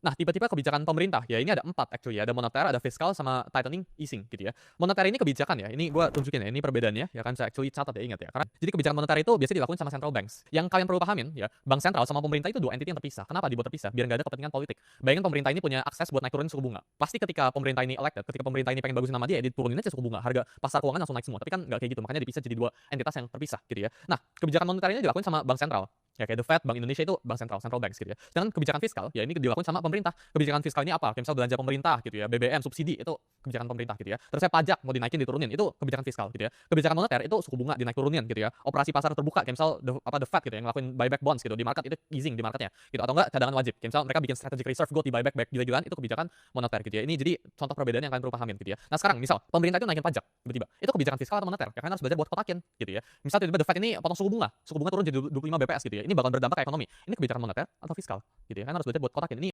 Nah, tipe-tipe kebijakan pemerintah, ya ini ada 4 actually ya, ada moneter, ada fiskal, sama tightening, easing gitu ya. Moneter ini kebijakan ya, ini gua tunjukin ya, ini perbedaannya ya kan, saya actually catat ya, ingat ya. Karena jadi kebijakan moneter itu biasanya dilakukan sama central banks. Yang kalian perlu pahamin ya, bank sentral sama pemerintah itu 2 entity yang terpisah. Kenapa dibuat terpisah? Biar nggak ada kepentingan politik. Bayangin pemerintah ini punya akses buat naik turunin suku bunga. Pasti ketika pemerintah ini elected, ketika pemerintah ini pengen bagusin nama dia, ya diturunin aja suku bunga. Harga pasar keuangan langsung naik semua. Tapi kan nggak kayak gitu, makanya dipisah jadi 2 entitas yang terpisah gitu ya. Nah, kebijakan moneter ini dilakukan sama bank sentral. Ya kayak The Fed, Bank Indonesia itu bank sentral, central banks gitu ya. Sedangkan kebijakan fiskal, ya ini dilakukan sama pemerintah. Kebijakan fiskal ini apa? Kayak misal belanja pemerintah gitu ya, BBM, subsidi, itu kebijakan pemerintah gitu ya. Terus saya pajak mau dinaikin diturunin, itu kebijakan fiskal gitu ya. Kebijakan moneter itu suku bunga dinaik turunin gitu ya. Operasi pasar terbuka kayak misal the Fed gitu ya, yang ngelakuin buyback bonds gitu di market, itu easing di marketnya gitu. Atau enggak cadangan wajib. Kayak misal mereka bikin strategic reserve gold di buyback back gila-gilaan, itu kebijakan moneter gitu ya. Ini jadi contoh perbedaan yang kalian perlu pahamin gitu ya. Nah, sekarang misal pemerintah itu naikin pajak tiba-tiba. Itu kebijakan fiskal atau moneter? Ya kalian harus belajar buat kotakin gitu ya. Misal tiba-tiba the Fed ini potong suku bunga turun jadi 25 BPS gitu ya. Ini bakal berdampak ke ekonomi. Ini kebijakan moneter atau fiskal gitu ya. Kalian harus belajar buat kotakin. Ini